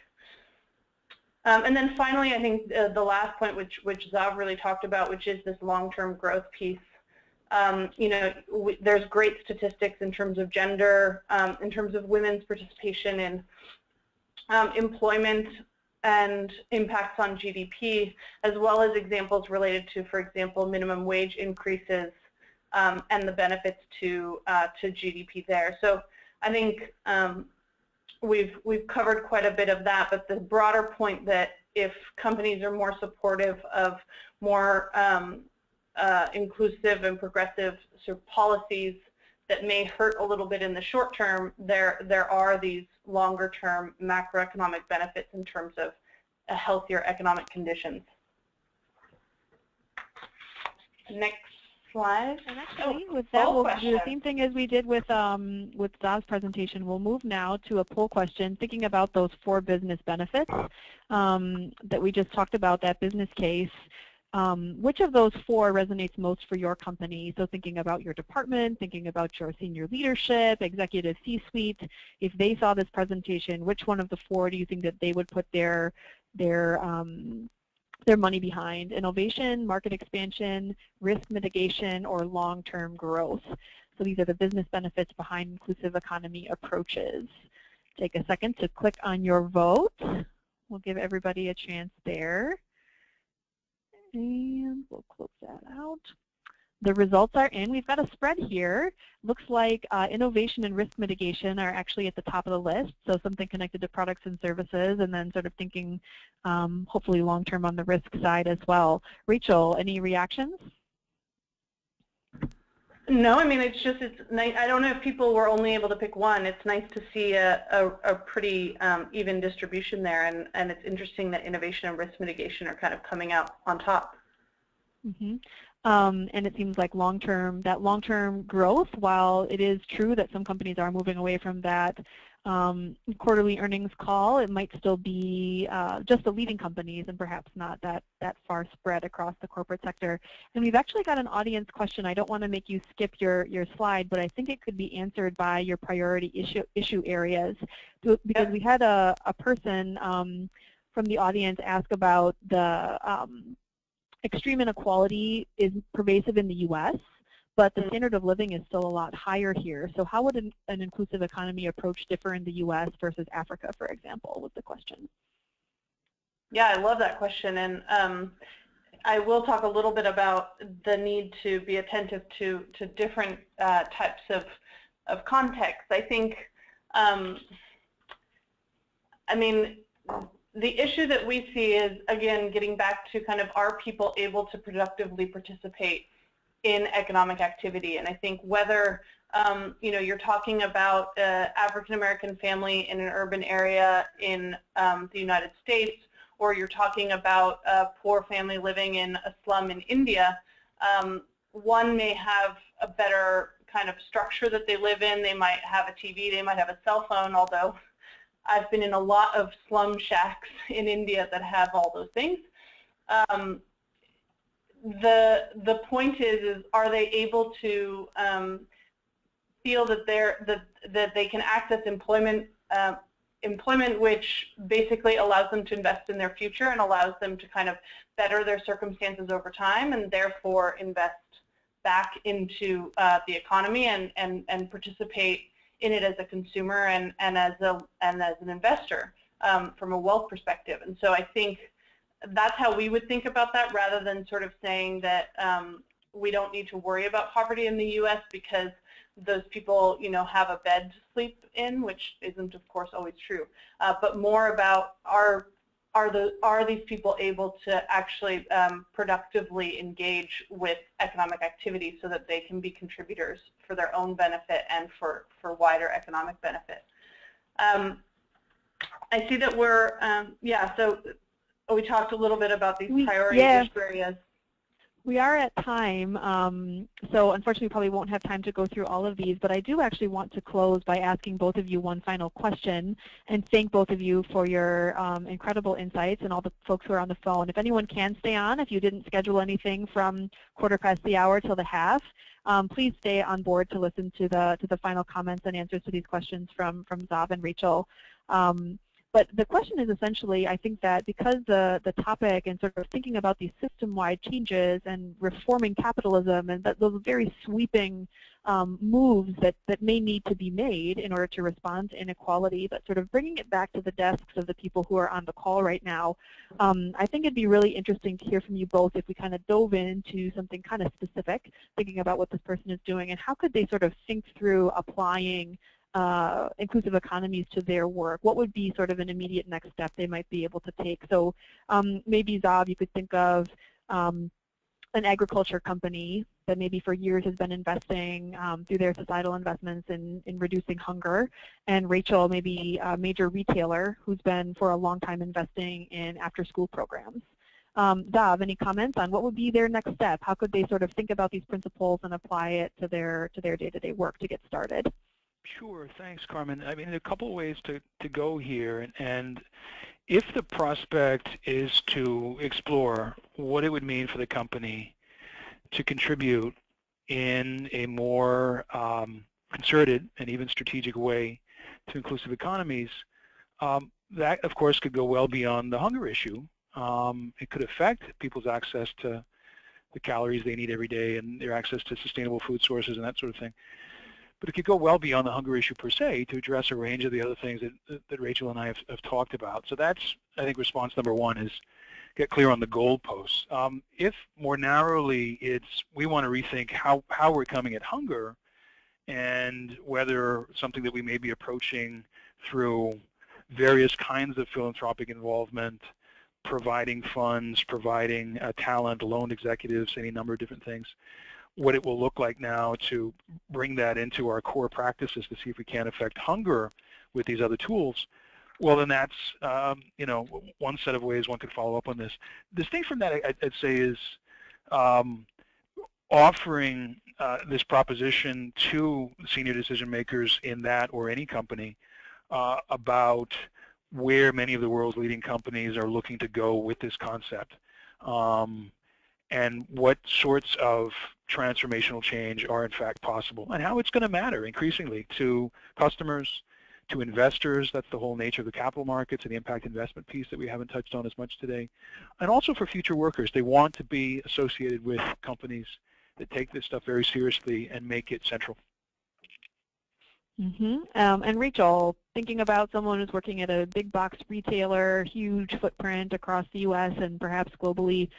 And then finally, I think the last point, which Xav really talked about, which is this long-term growth piece. You know, there's great statistics in terms of gender, in terms of women's participation in employment and impacts on GDP, as well as examples related to, for example, minimum wage increases and the benefits to GDP there. So I think we've covered quite a bit of that, but the broader point that if companies are more supportive of more inclusive and progressive sort of policies that may hurt a little bit in the short term, there are these longer term macroeconomic benefits in terms of a healthier economic conditions. Next slide. And actually, with that, we'll do the same thing as we did with Zav's presentation. We'll move now to a poll question, thinking about those 4 business benefits that we just talked about, that business case. Which of those 4 resonates most for your company? So thinking about your department, thinking about your senior leadership, executive C-suite. If they saw this presentation, which one of the 4 do you think that they would put their money behind? Innovation, market expansion, risk mitigation, or long-term growth? So these are the business benefits behind inclusive economy approaches. Take a second to click on your vote. We'll give everybody a chance there. And we'll close that out. The results are in. We've got a spread here. Looks like innovation and risk mitigation are actually at the top of the list, so something connected to products and services, and then sort of thinking hopefully long-term on the risk side as well. Racheal, any reactions? No, I mean, it's nice. I don't know if people were only able to pick one. It's nice to see a pretty even distribution there, and it's interesting that innovation and risk mitigation are kind of coming out on top. Mm-hmm. And it seems like long-term growth, while it is true that some companies are moving away from that quarterly earnings call, it might still be just the leading companies and perhaps not that far spread across the corporate sector. And we've actually got an audience question. I don't want to make you skip your slide, but I think it could be answered by your priority issue areas. Because we had a person from the audience ask about the extreme inequality is pervasive in the U.S., but the standard of living is still a lot higher here. So how would an inclusive economy approach differ in the U.S. versus Africa, for example, was the question. Yeah, I love that question. And I will talk a little bit about the need to be attentive to different types of context. I think, I mean, the issue that we see is, again, getting back to kind of, are people able to productively participate in economic activity? And I think whether you know, you're talking about an African-American family in an urban area in the United States, or you're talking about a poor family living in a slum in India, one may have a better kind of structure that they live in. They might have a TV, they might have a cell phone, although I've been in a lot of slum shacks in India that have all those things. The point is are they able to feel that that they can access employment which basically allows them to invest in their future and allows them to kind of better their circumstances over time, and therefore invest back into the economy and participate in it as a consumer and as an investor from a wealth perspective. And so I think that's how we would think about that, rather than sort of saying that we don't need to worry about poverty in the U.S. because those people, have a bed to sleep in, which isn't, of course, always true. But more about are these people able to actually productively engage with economic activity so that they can be contributors for their own benefit and for wider economic benefit. I see that we're, so we talked a little bit about these priority issue areas. We are at time, so unfortunately we probably won't have time to go through all of these, but I do actually want to close by asking both of you one final question and thank both of you for your incredible insights and all the folks who are on the phone. If anyone can stay on, if you didn't schedule anything from 1:15 till the half, please stay on board to listen to the final comments and answers to these questions from Xav and Racheal. But the question is essentially, I think that because the topic and sort of thinking about these system-wide changes and reforming capitalism and those very sweeping moves that may need to be made in order to respond to inequality, but sort of bringing it back to the desks of the people who are on the call right now, I think it'd be really interesting to hear from you both if we kind of dove into something kind of specific, thinking about what this person is doing and how could they sort of think through applying inclusive economies to their work. What would be sort of an immediate next step they might be able to take? So maybe, Xav, you could think of an agriculture company that maybe for years has been investing through their societal investments in reducing hunger, and Racheal, maybe a major retailer who's been for a long time investing in after-school programs. Xav, any comments on what would be their next step? How could they sort of think about these principles and apply it to their day-to-day work to get started? Sure, thanks, Carmen. I mean, there are a couple of ways to go here, and if the prospect is to explore what it would mean for the company to contribute in a more concerted and even strategic way to inclusive economies, that, of course, could go well beyond the hunger issue. It could affect people's access to the calories they need every day and their access to sustainable food sources and that sort of thing. But it could go well beyond the hunger issue per se to address a range of the other things that Racheal and I have talked about. So that's, I think, response number one is get clear on the goalposts. If more narrowly we want to rethink how we're coming at hunger and whether something that we may be approaching through various kinds of philanthropic involvement, providing funds, providing talent, loaned executives, any number of different things, what it will look like now to bring that into our core practices to see if we can affect hunger with these other tools, well, then that's one set of ways one could follow up on this. Distinct from that, I'd say, is offering this proposition to senior decision makers in that or any company about where many of the world's leading companies are looking to go with this concept. And what sorts of transformational change are in fact possible, and how it's going to matter increasingly to customers, to investors. That's the whole nature of the capital markets and the impact investment piece that we haven't touched on as much today. And also for future workers. They want to be associated with companies that take this stuff very seriously and make it central. Mm-hmm. And Racheal, thinking about someone who's working at a big box retailer, huge footprint across the U.S. and perhaps globally,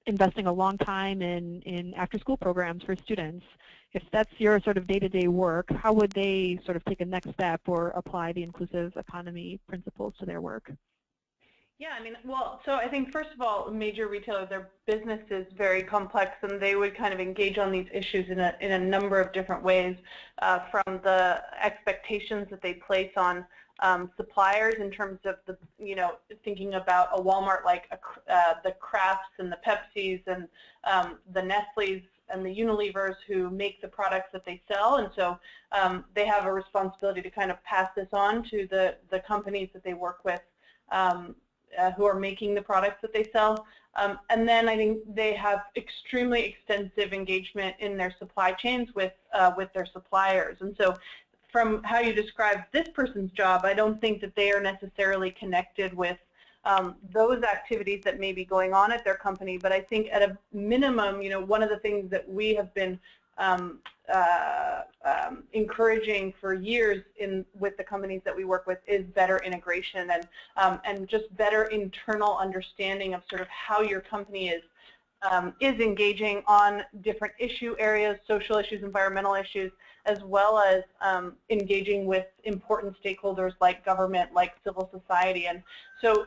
investing a long time in after-school programs for students. If that's your sort of day-to-day work, how would they sort of take a next step or apply the inclusive economy principles to their work? Yeah, I mean, well, so I think first of all, major retailers, their business is very complex, and they would kind of engage on these issues in a number of different ways, from the expectations that they place on suppliers in terms of the, thinking about a Walmart like the Krafts and the Pepsis and the Nestle's and the Unilevers who make the products that they sell, and so they have a responsibility to kind of pass this on to the companies that they work with who are making the products that they sell. And then I think they have extremely extensive engagement in their supply chains with their suppliers, and so from how you describe this person's job, I don't think that they are necessarily connected with those activities that may be going on at their company. But I think at a minimum, one of the things that we have been encouraging for years with the companies that we work with is better integration and just better internal understanding of sort of how your company is engaging on different issue areas, social issues, environmental issues, as well as engaging with important stakeholders like government, like civil society. And so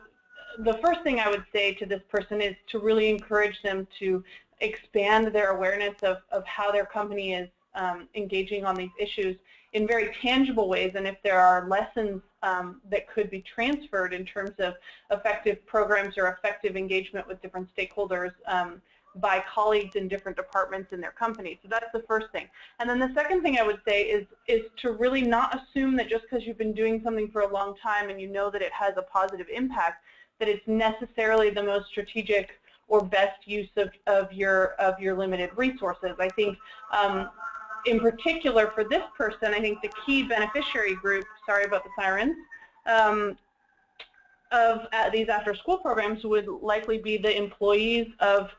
the first thing I would say to this person is to really encourage them to expand their awareness of how their company is engaging on these issues in very tangible ways, and if there are lessons that could be transferred in terms of effective programs or effective engagement with different stakeholders by colleagues in different departments in their company. So that's the first thing. And then the second thing I would say is to really not assume that just because you've been doing something for a long time and you know that it has a positive impact, that it's necessarily the most strategic or best use of your limited resources. I think in particular for this person, I think the key beneficiary group, sorry about the sirens, of these after-school programs would likely be the employees of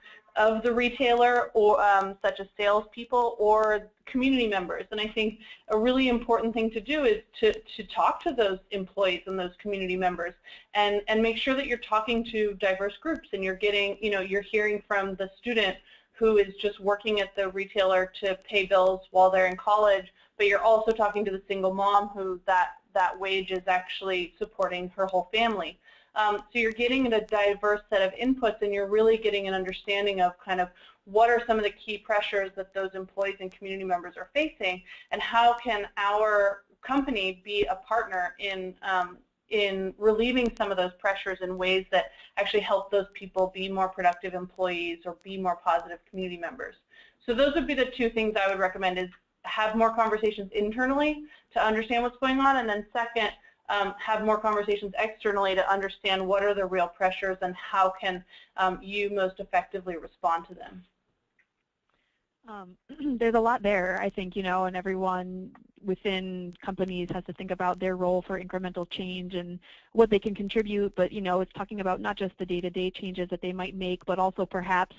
the retailer, or such as salespeople or community members. And I think a really important thing to do is to talk to those employees and those community members, and make sure that you're talking to diverse groups, and you're getting, you're hearing from the student who is just working at the retailer to pay bills while they're in college, but you're also talking to the single mom who that wage is actually supporting her whole family. So you're getting a diverse set of inputs, and you're really getting an understanding of kind of what are some of the key pressures that those employees and community members are facing, and how can our company be a partner in relieving some of those pressures in ways that actually help those people be more productive employees or be more positive community members. So those would be the two things I would recommend, is have more conversations internally to understand what's going on, and then second, have more conversations externally to understand what are the real pressures and how can you most effectively respond to them. There's a lot there, I think, and everyone within companies has to think about their role for incremental change and what they can contribute, but, it's talking about not just the day-to-day changes that they might make, but also perhaps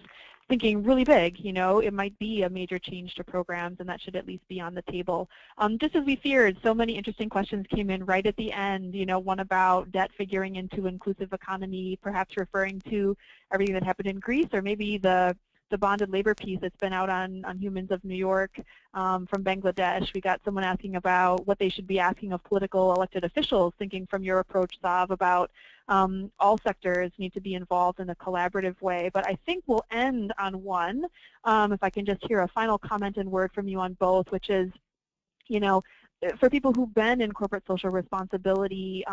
thinking really big. It might be a major change to programs, and that should at least be on the table. Just as we feared, so many interesting questions came in right at the end, one about debt figuring into inclusive economy, perhaps referring to everything that happened in Greece, or maybe the bonded labor piece that's been out on Humans of New York from Bangladesh. We got someone asking about what they should be asking of political elected officials, thinking from your approach, Xav, about all sectors need to be involved in a collaborative way. But I think we'll end on one, if I can just hear a final comment and word from you on both, which is, for people who've been in corporate social responsibility,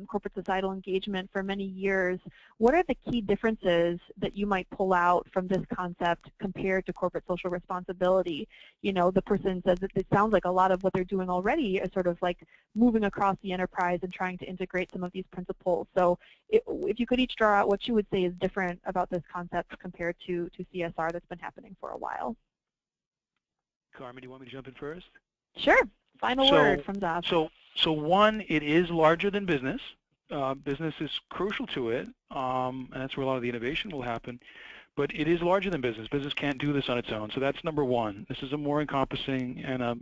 corporate societal engagement for many years, what are the key differences that you might pull out from this concept compared to corporate social responsibility? The person says that it sounds like a lot of what they're doing already is sort of like moving across the enterprise and trying to integrate some of these principles. So if you could each draw out what you would say is different about this concept compared to CSR that's been happening for a while. Carmen, do you want me to jump in first? Sure. Final word from Xav. So one, it is larger than business. Business is crucial to it, and that's where a lot of the innovation will happen. But it is larger than business. Business can't do this on its own. So that's number one. This is a more encompassing and a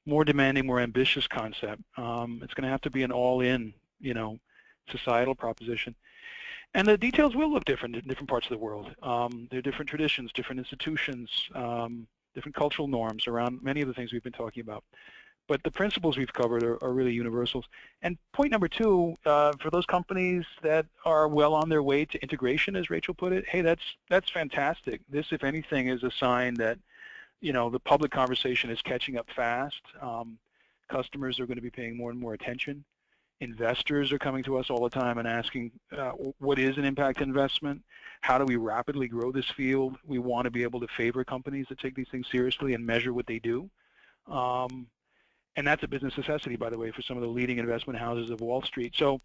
more demanding, more ambitious concept. It's going to have to be an all-in, societal proposition. And the details will look different in different parts of the world. There are different traditions, different institutions, different cultural norms around many of the things we've been talking about. But the principles we've covered are really universals. And point number two, for those companies that are well on their way to integration, as Racheal put it, hey, that's fantastic. This, if anything, is a sign that, the public conversation is catching up fast. Customers are going to be paying more and more attention. Investors are coming to us all the time and asking, what is an impact investment? How do we rapidly grow this field? We want to be able to favor companies that take these things seriously and measure what they do. And that's a business necessity, by the way, for some of the leading investment houses of Wall Street. So,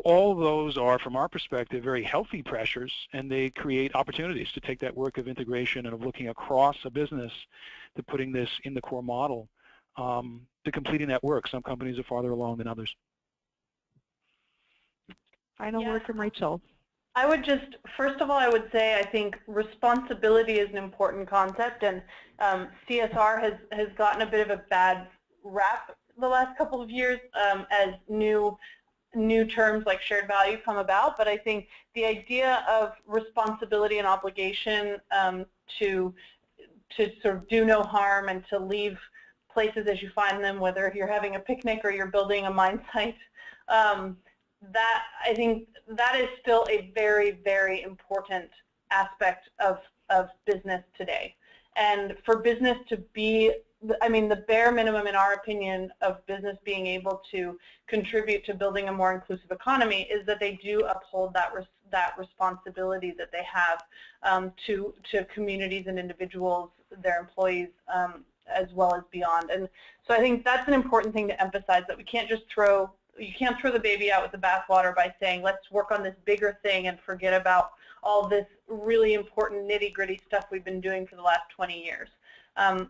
all of those are, from our perspective, very healthy pressures, and they create opportunities to take that work of integration and of looking across a business to putting this in the core model, to completing that work. Some companies are farther along than others. Final word from Racheal. I would just, first of all, I would say I think responsibility is an important concept, and CSR has gotten a bit of a bad rap the last couple of years as new terms like shared value come about. But I think the idea of responsibility and obligation to sort of do no harm and to leave places as you find them, whether you're having a picnic or you're building a mine site, that I think that is still a very, very important aspect of business today. And for business to be, I mean, the bare minimum, in our opinion, of business being able to contribute to building a more inclusive economy is that they do uphold that responsibility that they have to communities and individuals, their employees, as well as beyond. And so I think that's an important thing to emphasize, that we can't just you can't throw the baby out with the bathwater by saying, let's work on this bigger thing and forget about all this really important nitty-gritty stuff we've been doing for the last 20 years. So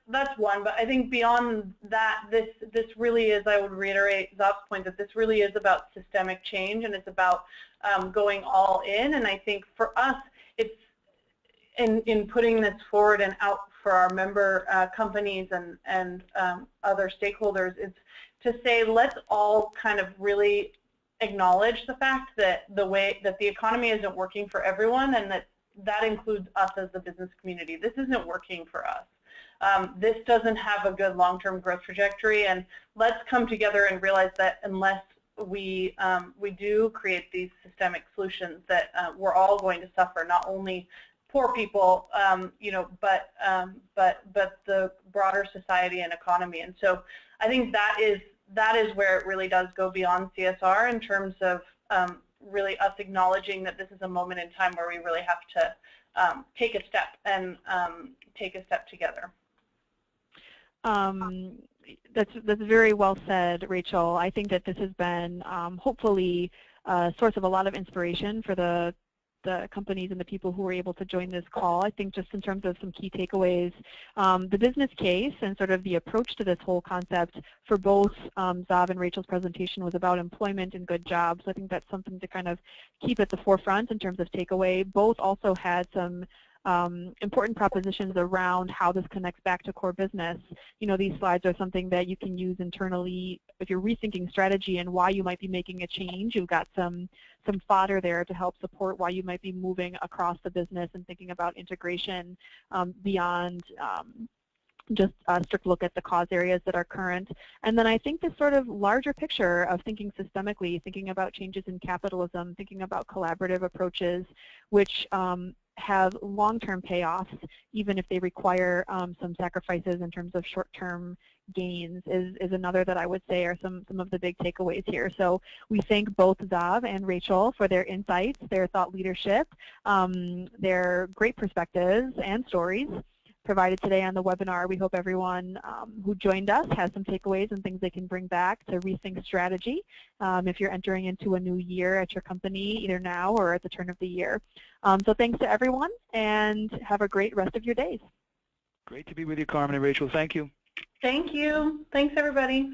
that's one. But I think beyond that, this really is, I would reiterate Zav's point, that this really is about systemic change, and it's about going all in. And I think for us, it's in putting this forward and out for our member companies and other stakeholders, it's to say, let's all kind of really acknowledge the fact that the economy isn't working for everyone, and that includes us as the business community. This isn't working for us. This doesn't have a good long-term growth trajectory, and let's come together and realize that unless we do create these systemic solutions, that we're all going to suffer, not only poor people, you know, but the broader society and economy. And so I think that is where it really does go beyond CSR in terms of really us acknowledging that this is a moment in time where we really have to take a step and take a step together. That's very well said, Racheal. I think that this has been hopefully a source of a lot of inspiration for the companies and the people who were able to join this call. I think just in terms of some key takeaways, the business case and sort of the approach to this whole concept for both Zav and Racheal's presentation was about employment and good jobs. I think that's something to kind of keep at the forefront in terms of takeaway. Both also had some important propositions around how this connects back to core business. You know, these slides are something that you can use internally if you're rethinking strategy and why you might be making a change. You've got some fodder there to help support why you might be moving across the business and thinking about integration beyond just a strict look at the cause areas that are current. And then I think this sort of larger picture of thinking systemically, thinking about changes in capitalism, thinking about collaborative approaches, which have long-term payoffs, even if they require some sacrifices in terms of short-term gains, is another that I would say are some of the big takeaways here. So we thank both Zav and Racheal for their insights, their thought leadership, their great perspectives and stories provided today on the webinar. We hope everyone who joined us has some takeaways and things they can bring back to rethink strategy if you're entering into a new year at your company, either now or at the turn of the year. So thanks to everyone, and have a great rest of your days. Great to be with you, Carmen and Racheal. Thank you. Thank you. Thanks, everybody.